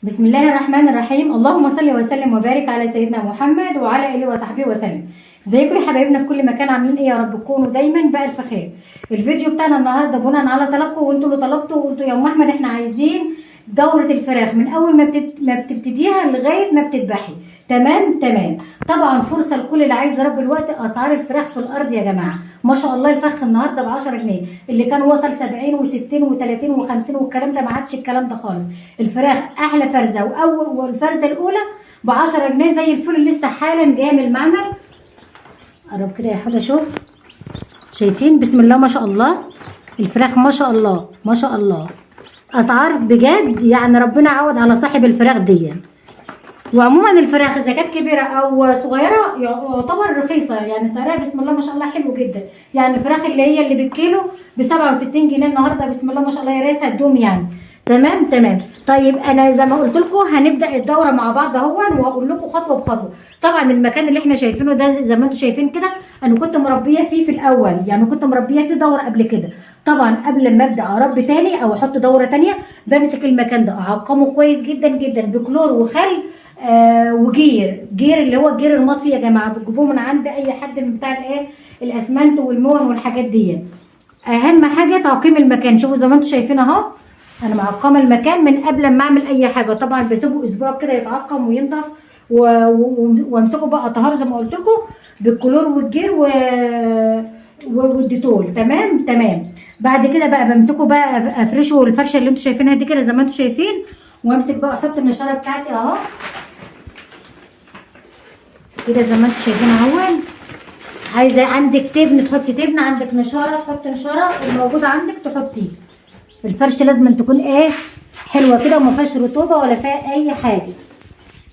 بسم الله الرحمن الرحيم. اللهم صل وسلم وبارك على سيدنا محمد وعلى اله وصحبه وسلم. ازيكم يا حبايبنا في كل مكان، عاملين ايه يا رب؟ تكونوا دايما بألف خير. الفيديو بتاعنا النهارده بناء على طلبكم، وانتوا اللي طلبتوا وقلتوا يا ام احمد احنا عايزين دورة الفراخ من اول ما بتبتديها لغايه ما بتذبحي. تمام. طبعا فرصه لكل اللي عايز يربي الوقت. اسعار الفراخ في الارض يا جماعه، ما شاء الله. الفرخ النهارده ب 10 جنيه، اللي كان وصل 70 و60 و30 و50 والكلام ده ما عادش الكلام ده خالص. الفراخ احلى فرزه والفرزه الاولى ب 10 جنيه زي الفل اللي لسه حالا جايه من المعمل. قرب كده يا حدا شوف، شايفين؟ بسم الله ما شاء الله. الفراخ ما شاء الله ما شاء الله، اسعار بجد يعني ربنا يعوض على صاحب الفراخ دي. وعموما الفراخ اذا كانت كبيره او صغيره يعتبر رخيصه، يعني سعرها بسم الله ما شاء الله حلو جدا. يعني الفراخ اللي بالكيلو ب 67 جنيه النهارده، بسم الله ما شاء الله، يا ريتها تدوم يعني. تمام. طيب انا زي ما قلت لكم هنبدا الدوره مع بعض اهون، وهقول لكم خطوه بخطوه. طبعا المكان اللي احنا شايفينه ده زي ما انتم شايفين كده، انا كنت مربيه فيه في الاول، يعني كنت مربيه فيه دوره قبل كده. طبعا قبل ما ابدا اربي تاني او احط دوره تانيه، بمسك المكان ده اعقمه كويس جدا بكلور وخل وجير اللي هو الجير المطفي يا جماعه، بتجيبوه من عند اي حد من بتاع الايه الاسمنت والمون والحاجات دي. اهم حاجه تعقيم المكان. شوفوا زي ما انتم شايفين اهو، انا معقمه المكان من قبل ما اعمل اي حاجه. طبعا بسيبه اسبوع كده يتعقم وينضف وامسكه بقى اطهره زي ما قلت لكم بالكلور والجير والديتول. تمام. بعد كده بقى بمسكه بقى افرشه الفرشه اللي انتم شايفينها دي كده زي ما انتم شايفين، وامسك بقى احط النشاره بتاعتي اهو كده زي ما انتم شايفين اهو. عايزه عندك تبن تحطي تبن، عندك نشاره تحطي نشاره، الموجوده عندك تحطيه. الفرش لازم تكون ايه حلوه كده وما فيهاش رطوبه ولا فيها اي حاجه.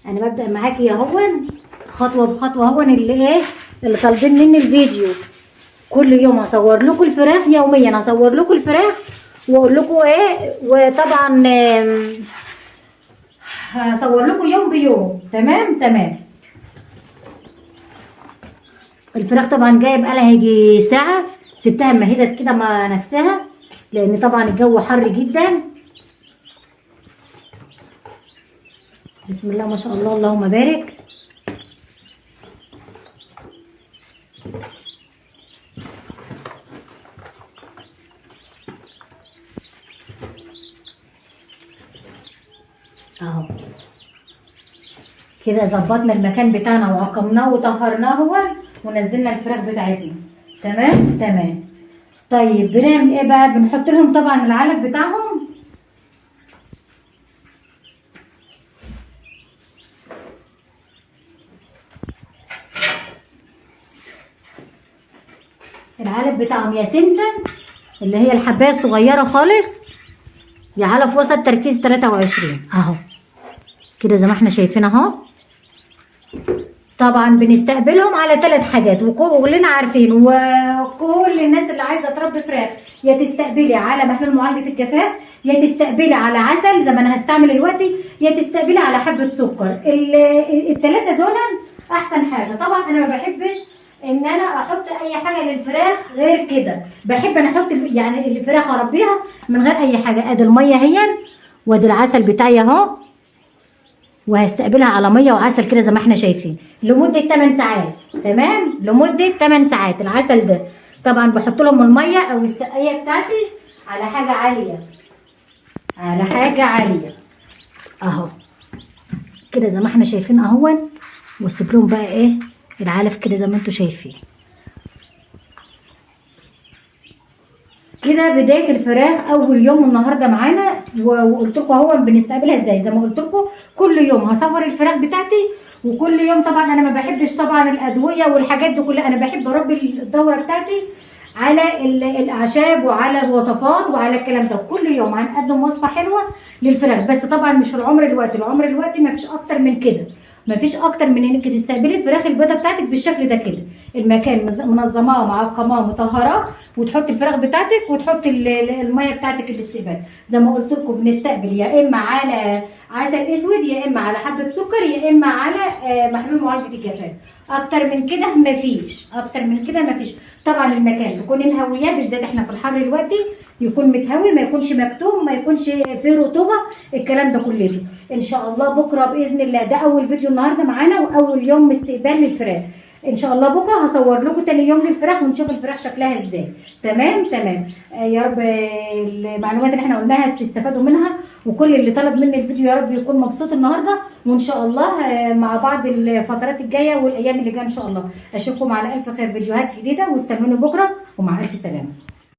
انا ببدا معاكي اهو خطوه بخطوه اهو، اللي طالبين مني الفيديو. كل يوم هصور لكم الفراخ، يوميا هصور لكم الفراخ واقول لكم ايه، وطبعا هصور لكم يوم بيوم. تمام. الفراخ طبعا جايه بقالها يجي ساعه، سبتها اما هدت كده مع نفسها، لان طبعا الجو حر جدا. بسم الله ما شاء الله، اللهم بارك. اهو كده ظبطنا المكان بتاعنا وعقمناه وطهرناه ونزلنا الفراخ بتاعتنا. تمام. طيب بنعمل ايه بقى؟ بنحط لهم طبعا العلف بتاعهم. العلف بتاعهم يا سمسم اللي هي الحبايه الصغيره خالص، يا علف وسط تركيز 23 اهو كده زي ما احنا شايفين اهو. طبعا بنستقبلهم على 3 حاجات وكلنا عارفين، وكل الناس اللي عايزه تربي فراخ يا تستقبلي على محلول معالجه الجفاف، يا تستقبلي على عسل زي ما انا هستعمل دلوقتي، يا تستقبلي على حبه سكر. ال3 دول احسن حاجه. طبعا انا ما بحبش ان انا احط اي حاجه للفراخ غير كده، بحب انا احط يعني الفراخ اربيها من غير اي حاجه. ادي الميه اهي، وادي العسل بتاعي اهو، وهستقبلها على ميه وعسل كده زي ما احنا شايفين لمده 8 ساعات. تمام، لمده 8 ساعات. العسل ده طبعا بحط لهم الميه او السقايه بتاعتي على حاجه عاليه اهو كده زي ما احنا شايفين اهو. واسيب لهم بقى ايه العلف كده زي ما انتم شايفين كده. بدايه الفراخ اول يوم النهارده معانا، وقلت لكم اهو بنستقبلها ازاي. زي ما قلت لكم كل يوم هصور الفراخ بتاعتي، وكل يوم طبعا انا ما بحبش طبعا الادويه والحاجات دي كلها، انا بحب اربي الدوره بتاعتي على الاعشاب وعلى الوصفات وعلى الكلام ده. كل يوم هنقدم وصفه حلوه للفراخ، بس طبعا مش العمر دلوقتي ما فيش اكتر من كده، مفيش اكتر من انك تستقبلي الفراخ البيضه بتاعتك بالشكل ده كده. المكان منظماه ومعقماه ومطهراه، وتحطي الفراخ بتاعتك وتحطي الميه بتاعتك الاستقبال. زي ما قلت لكم بنستقبل يا اما على عسل اسود، يا اما على حبه سكر، يا اما على محلول معالجه الجفاف. اكتر من كده مفيش. طبعا المكان بيكون مهوياه، بالذات احنا في الحر دلوقتي يكون متهوي، ما يكونش مكتوم، ما يكونش فيه رطوبه، الكلام ده كله. ان شاء الله بكره باذن الله، ده اول فيديو النهارده معانا واول يوم استقبال للفراخ. ان شاء الله بكره هصور لكم تاني يوم للفراخ ونشوف الفراخ شكلها ازاي. تمام تمام. يا رب المعلومات اللي احنا قلناها تستفادوا منها، وكل اللي طلب مني الفيديو يا رب يكون مبسوط النهارده. وان شاء الله مع بعض الفترات الجايه والايام اللي جايه ان شاء الله اشوفكم على الف خير فيديوهات جديده، واستنوني بكره ومع الف سلامه.